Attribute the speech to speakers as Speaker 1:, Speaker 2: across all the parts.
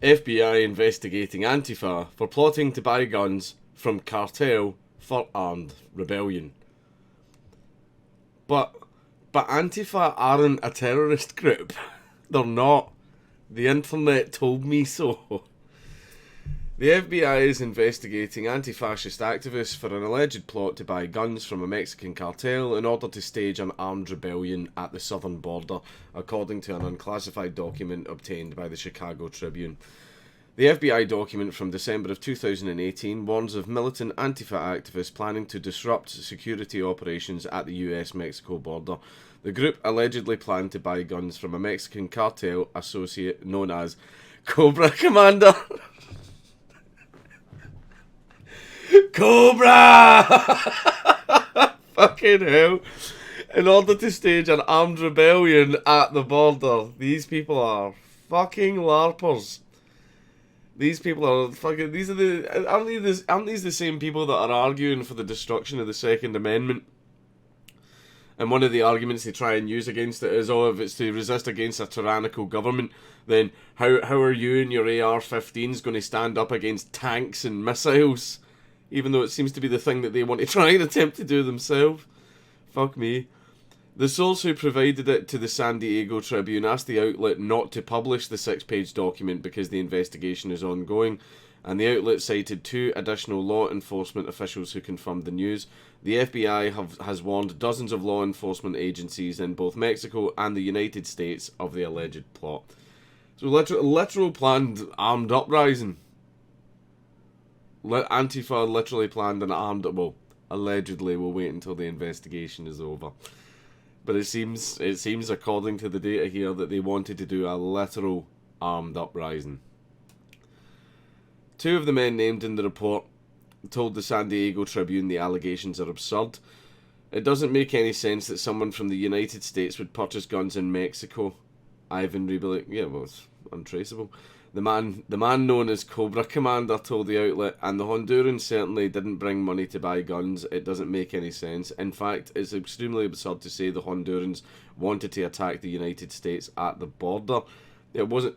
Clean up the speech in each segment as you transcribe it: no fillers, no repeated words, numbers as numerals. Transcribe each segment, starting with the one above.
Speaker 1: FBI investigating Antifa for plotting to buy guns from cartel for armed rebellion. But Antifa aren't a terrorist group. They're not. The internet told me so. The FBI is investigating anti-fascist activists for an alleged plot to buy guns from a Mexican cartel in order to stage an armed rebellion at the southern border, according to an unclassified document obtained by the Chicago Tribune. The FBI document from December of 2018 warns of militant Antifa activists planning to disrupt security operations at the US-Mexico border. The group allegedly planned to buy guns from a Mexican cartel associate known as Cobra Commander. Cobra! Fucking hell. In order to stage an armed rebellion at the border. These people are fucking larpers. These people are fucking... Aren't these the same people that are arguing for the destruction of the Second Amendment? And one of the arguments they try and use against it is, oh, if it's to resist against a tyrannical government, then how are you and your AR-15s going to stand up against tanks and missiles? Even though it seems to be the thing that they want to try and attempt to do themselves. Fuck me. The source who provided it to the San Diego Tribune asked the outlet not to publish the 6-page document because the investigation is ongoing, and the outlet cited 2 additional law enforcement officials who confirmed the news. The FBI has warned dozens of law enforcement agencies in both Mexico and the United States of the alleged plot. So literal planned armed uprising. Antifa literally planned an armed... Well, allegedly, we'll wait until the investigation is over. But it seems, according to the data here, that they wanted to do a literal armed uprising. 2 of the men named in the report told the San Diego Tribune the allegations are absurd. It doesn't make any sense that someone from the United States would purchase guns in Mexico. Ivan Rebel... Yeah, well, it's untraceable. The man known as Cobra Commander told the outlet, and the Hondurans certainly didn't bring money to buy guns. It doesn't make any sense. In fact, it's extremely absurd to say the Hondurans wanted to attack the United States at the border. It wasn't...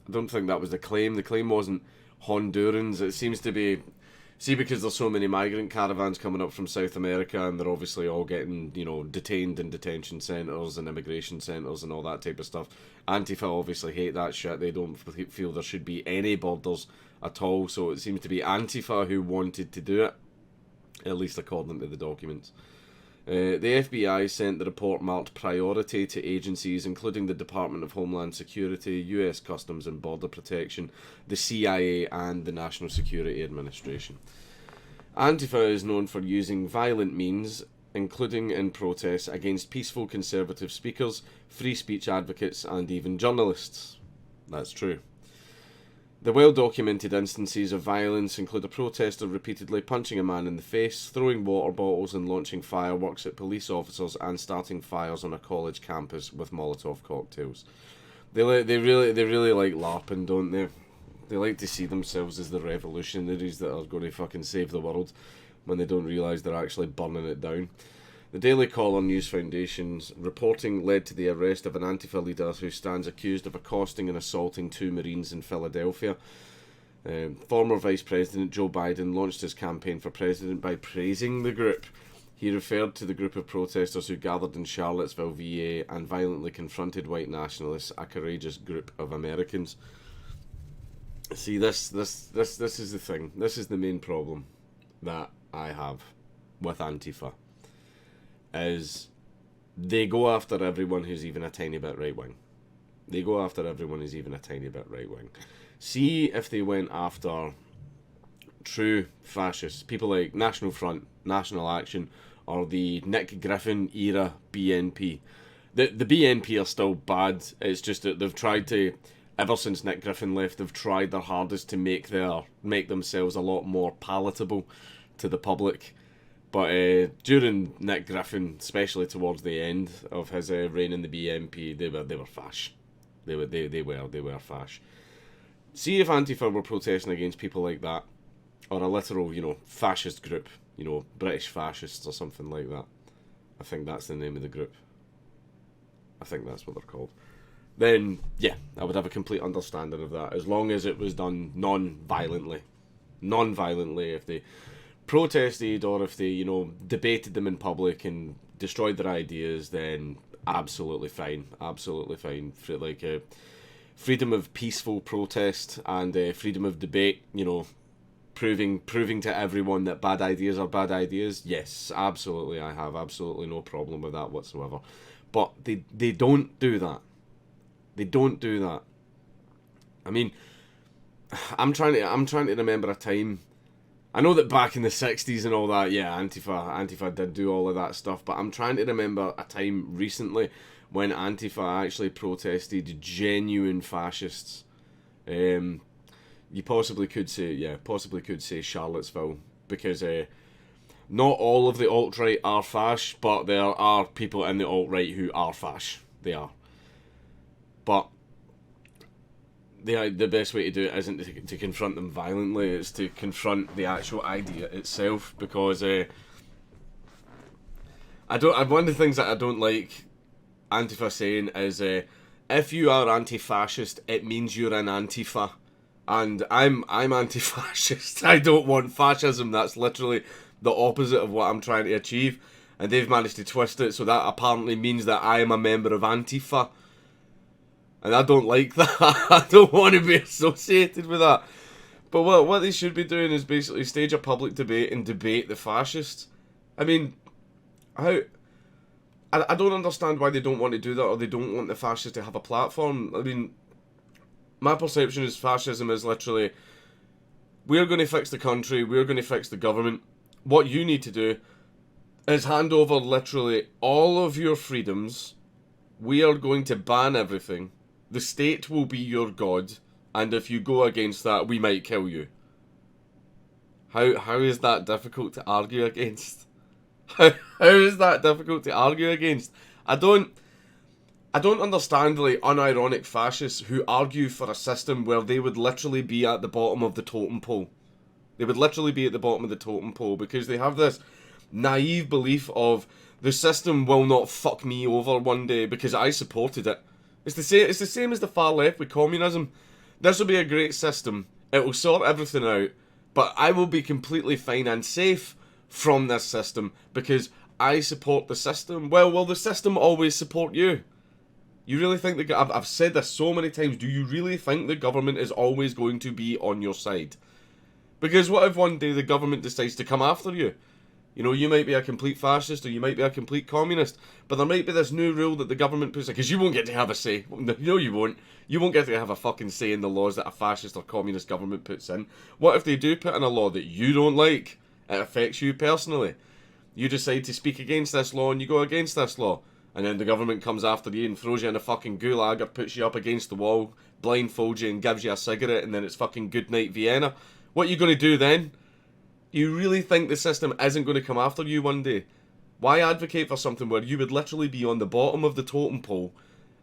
Speaker 1: I don't think that was the claim. The claim wasn't Hondurans. It seems to be... See, because there's so many migrant caravans coming up from South America, and they're obviously all getting, detained in detention centres and immigration centres and all that type of stuff. Antifa obviously hate that shit. They don't feel there should be any borders at all, so it seems to be Antifa who wanted to do it, at least according to the documents. The FBI sent the report marked priority to agencies including the Department of Homeland Security, US Customs and Border Protection, the CIA and the National Security Administration. Antifa is known for using violent means, including in protests against peaceful conservative speakers, free speech advocates and even journalists. That's true. The well-documented instances of violence include a protester repeatedly punching a man in the face, throwing water bottles and launching fireworks at police officers, and starting fires on a college campus with Molotov cocktails. They really like LARPing, don't they? They like to see themselves as the revolutionaries that are going to fucking save the world when they don't realise they're actually burning it down. The Daily Caller News Foundation's reporting led to the arrest of an Antifa leader who stands accused of accosting and assaulting 2 Marines in Philadelphia. Former Vice President Joe Biden launched his campaign for president by praising the group. He referred to the group of protesters who gathered in Charlottesville, VA, and violently confronted white nationalists, a courageous group of Americans. See, this is the thing. This is the main problem that I have with Antifa. Is they go after everyone who's even a tiny bit right-wing. They go after everyone who's even a tiny bit right-wing. See if they went after true fascists, people like National Front, National Action, or the Nick Griffin era BNP. The BNP are still bad. It's just that they've tried to, ever since Nick Griffin left, they've tried their hardest to make themselves a lot more palatable to the public. But during Nick Griffin, especially towards the end of his reign in the BNP, they were fash. They were fash. See if Antifa were protesting against people like that, or a literal, fascist group, British fascists or something like that. I think that's the name of the group. I think that's what they're called. then yeah, I would have a complete understanding of that, as long as it was done non-violently. Non-violently, if they protested or if they, you know, debated them in public and destroyed their ideas, then absolutely fine. Absolutely fine. For, like, freedom of peaceful protest and freedom of debate, you know, proving to everyone that bad ideas are bad ideas. Yes, absolutely, I have absolutely no problem with that whatsoever. But they don't do that. They don't do that. I mean, I'm trying to remember a time. I know that back in the 60s and all that, yeah, Antifa did do all of that stuff, but I'm trying to remember a time recently when Antifa actually protested genuine fascists. You possibly could say Charlottesville, because not all of the alt-right are fash, but there are people in the alt-right who are fash. They are. But the best way to do it isn't to confront them violently, it's to confront the actual idea itself, because one of the things that I don't like Antifa saying is if you are anti-fascist, it means you're an Antifa. And I'm anti-fascist. I don't want fascism. That's literally the opposite of what I'm trying to achieve. And they've managed to twist it so that apparently means that I am a member of Antifa. And I don't like that. I don't want to be associated with that. But what they should be doing is basically stage a public debate and debate the fascists. I mean, I don't understand why they don't want to do that, or they don't want the fascists to have a platform. I mean, my perception is fascism is literally, we're going to fix the country, we're going to fix the government. What you need to do is hand over literally all of your freedoms. We are going to ban everything. The state will be your god, and if you go against that, we might kill you. How is that difficult to argue against? How is that difficult to argue against? I don't understand, like, unironic fascists who argue for a system where they would literally be at the bottom of the totem pole. They would literally be at the bottom of the totem pole because they have this naive belief of the system will not fuck me over one day because I supported it. It's the same as the far left with communism. This will be a great system. It will sort everything out, but I will be completely fine and safe from this system because I support the system. Well, will the system always support you? You really think I've said this so many times, do you really think the government is always going to be on your side? Because what if one day the government decides to come after you? You know, you might be a complete fascist or you might be a complete communist, but there might be this new rule that the government puts in, because you won't get to have a say. No, you won't. You won't get to have a fucking say in the laws that a fascist or communist government puts in. What if they do put in a law that you don't like? It affects you personally. You decide to speak against this law and you go against this law. And then the government comes after you and throws you in a fucking gulag or puts you up against the wall, blindfolds you and gives you a cigarette, and then it's fucking good night Vienna. What are you going to do then? You really think the system isn't going to come after you one day? Why advocate for something where you would literally be on the bottom of the totem pole,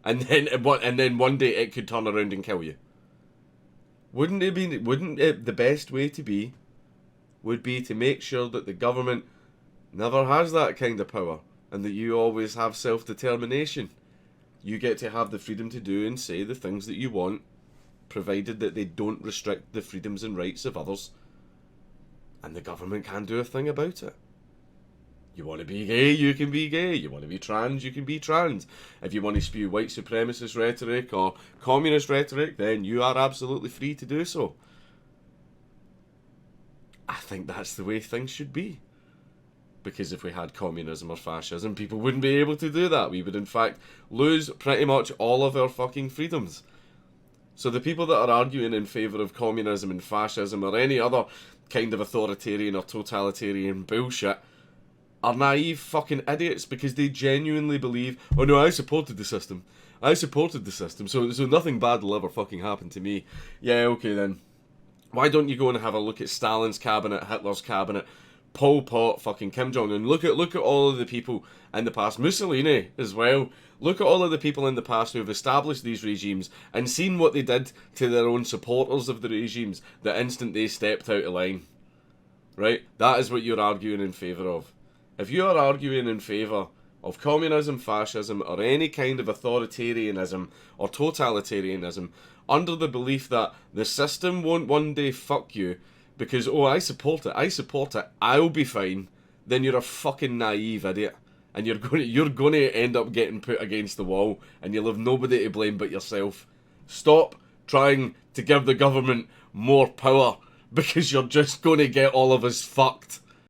Speaker 1: and then one day it could turn around and kill you? Wouldn't it the best way to be would be to make sure that the government never has that kind of power, and that you always have self-determination? You get to have the freedom to do and say the things that you want, provided that they don't restrict the freedoms and rights of others. And the government can't do a thing about it. You want to be gay, you can be gay. You want to be trans, you can be trans. If you want to spew white supremacist rhetoric or communist rhetoric, then you are absolutely free to do so. I think that's the way things should be. Because if we had communism or fascism, people wouldn't be able to do that. We would in fact lose pretty much all of our fucking freedoms. So the people that are arguing in favour of communism and fascism or any other kind of authoritarian or totalitarian bullshit are naive fucking idiots, because they genuinely believe, oh no, I supported the system. So nothing bad will ever fucking happen to me. Yeah, okay then. Why don't you go and have a look at Stalin's cabinet, Hitler's cabinet, Pol Pot, fucking Kim Jong-un? Look at all of the people in the past, Mussolini as well. Look at all of the people in the past who have established these regimes and seen what they did to their own supporters of the regimes the instant they stepped out of line. Right? That is what you're arguing in favour of. If you are arguing in favour of communism, fascism, or any kind of authoritarianism or totalitarianism under the belief that the system won't one day fuck you because, oh, I support it, I'll be fine, then you're a fucking naive idiot. And you're going to end up getting put against the wall, and you'll have nobody to blame but yourself. Stop trying to give the government more power, because you're just going to get all of us fucked.